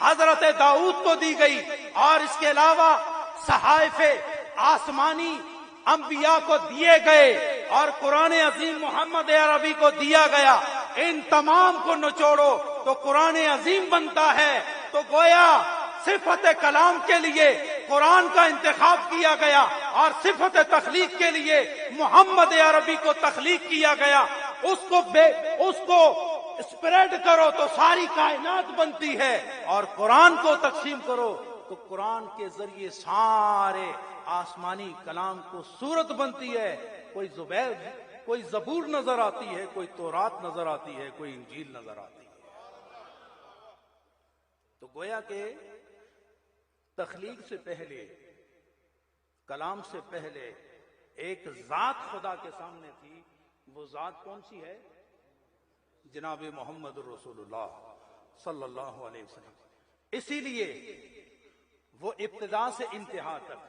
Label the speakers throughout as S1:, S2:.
S1: حضرت داؤد کو دی گئی، اور اس کے علاوہ صحائف آسمانی انبیاء کو دیے گئے، اور قرآن عظیم محمد عربی کو دیا گیا۔ ان تمام کو نچوڑو تو قرآن عظیم بنتا ہے۔ تو گویا صفت کلام کے لیے قرآن کا انتخاب کیا گیا، اور صفت تخلیق کے لیے محمد عربی کو تخلیق کیا گیا۔ اس کو اسپریڈ کرو تو ساری کائنات بنتی ہے، اور قرآن کو تقسیم کرو تو قرآن کے ذریعے سارے آسمانی کلام کو صورت بنتی ہے۔ کوئی زبور نظر آتی ہے، کوئی تورات نظر آتی ہے، کوئی انجیل نظر آتی ہے۔ تو گویا کہ تخلیق سے پہلے، کلام سے پہلے ایک ذات خدا کے سامنے تھی۔ وہ ذات کون سی ہے؟ جناب محمد رسول اللہ صلی اللہ علیہ وسلم۔ اسی لیے وہ ابتدا سے انتہا تک،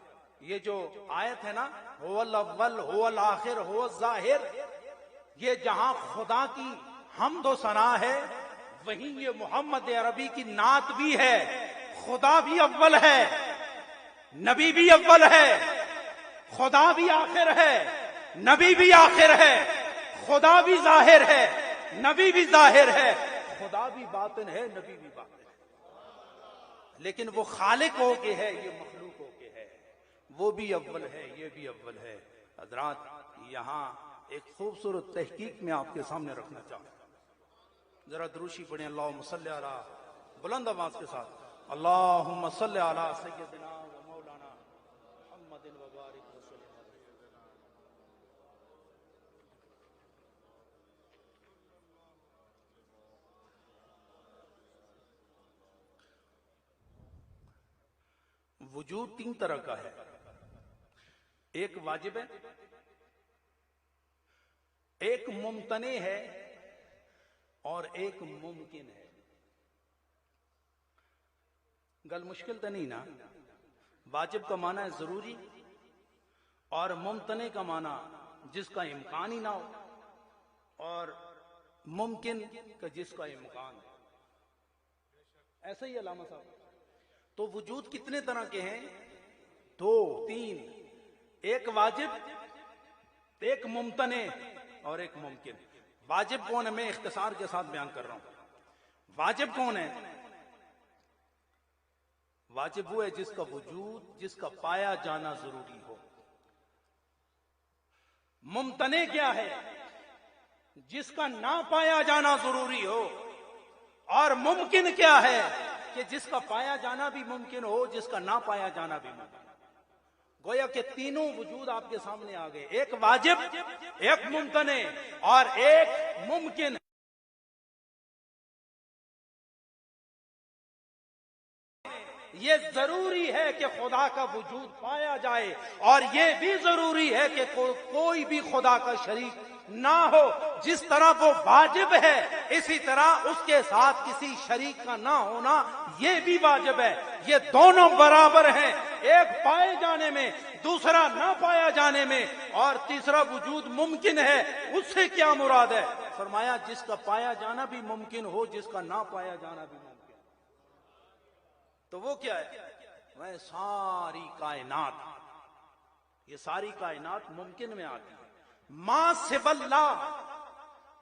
S1: یہ جو آیت ہے نا، هو الاول هو الاخر هو الظاہر، یہ جہاں خدا کی حمد و ثنا ہے، وہیں یہ محمد عربی کی نعت بھی ہے۔ خدا بھی اول ہے، نبی بھی اول ہے، خدا بھی آخر ہے، نبی بھی آخر ہے، خدا بھی ظاہر ہے، نبی بھی ظاہر ہے، خدا بھی باطن ہے، نبی بھی باطن ہے۔ لیکن وہ خالق ہو کے ہے، یہ مخلوق ہو کے ہے، وہ بھی اول ہے، یہ بھی اول ہے۔ حضرات، یہاں ایک خوبصورت تحقیق میں آپ کے سامنے رکھنا چاہتا ہوں، ذرا دروشی پڑھیں، اللہم صلی علی، بلند آواز کے ساتھ، اللہم صلی علی سیدنا و مولانا محمد وبارک وسلم۔ وجود تین طرح کا ہے، ایک واجب ہے، ایک ممتنع ہے، اور ایک ممکن ہے۔ گل مشکل تو نہیں نا؟ واجب کا معنی ہے ضروری، اور ممتنع کا معنی جس کا امکان ہی نہ ہو، اور ممکن کا جس کا امکان ہے۔ ایسا ہی علامہ صاحب۔ تو وجود کتنے طرح کے ہیں؟ دو، تین، ایک واجب، ایک ممتنع، اور ایک ممکن۔ واجب کون ہے؟ میں اختصار کے ساتھ بیان کر رہا ہوں۔ واجب کون ہے؟ واجب وہ ہے جس کا وجود، جس کا پایا جانا ضروری ہو۔ ممتنع کیا ہے؟ جس کا نہ پایا جانا ضروری ہو۔ اور ممکن کیا ہے؟ کہ جس کا پایا جانا بھی ممکن ہو، جس کا نہ پایا جانا بھی ممکن ہو۔ گویا کہ تینوں وجود آپ کے سامنے آ گئے، ایک واجب، ایک ممتنع، اور ایک ممکن۔ یہ ضروری ہے کہ خدا کا وجود پایا جائے، اور یہ بھی ضروری ہے کہ کوئی بھی خدا کا شریک نہ ہو۔ جس طرح وہ واجب ہے، اسی طرح اس کے ساتھ کسی شریک کا نہ ہونا یہ بھی واجب ہے۔ یہ دونوں برابر ہیں، ایک پائے جانے میں، دوسرا نہ پایا جانے میں، اور تیسرا وجود ممکن ہے۔ اس سے کیا مراد ہے؟ فرمایا جس کا پایا جانا بھی ممکن ہو، جس کا نہ پایا جانا بھی ممکن ہو۔ تو وہ کیا ہے؟ وہ ساری کائنات، یہ ساری کائنات ممکن میں آتی ہے۔ ما سوا اللہ،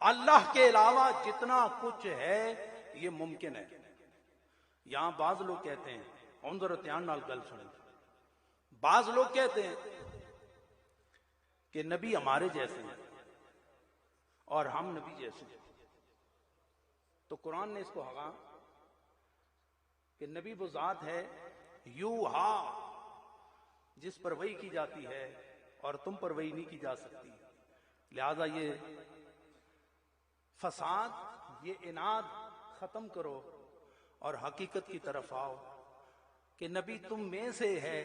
S1: اللہ کے علاوہ جتنا کچھ ہے یہ ممکن ہے۔ یہاں بعض لوگ کہتے ہیں، انظر دھیان نال گل سنیں، بعض لوگ کہتے ہیں کہ نبی ہمارے جیسے ہیں اور ہم نبی جیسے ہیں۔ تو قرآن نے اس کو کہا کہ نبی وہ ذات ہے یوحا، جس پر وحی کی جاتی ہے، اور تم پر وحی نہیں کی جا سکتی۔ لہذا یہ فساد، یہ اناد ختم کرو اور حقیقت کی طرف آؤ کہ نبی تم میں سے ہے،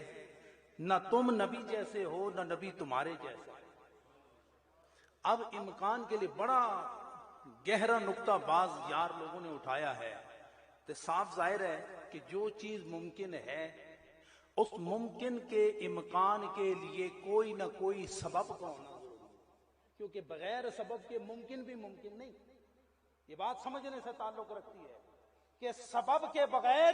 S1: نہ تم نبی جیسے ہو، نہ نبی تمہارے جیسے۔ اب امکان کے لیے بڑا گہرا نقطہ بعض یار لوگوں نے اٹھایا ہے، تو صاف ظاہر ہے کہ جو چیز ممکن ہے، اس ممکن کے امکان کے لیے کوئی نہ کوئی سبب کا ہونا ضروری ہے، کیونکہ بغیر سبب کے ممکن بھی ممکن نہیں۔ یہ بات سمجھنے سے تعلق رکھتی ہے کہ سبب کے بغیر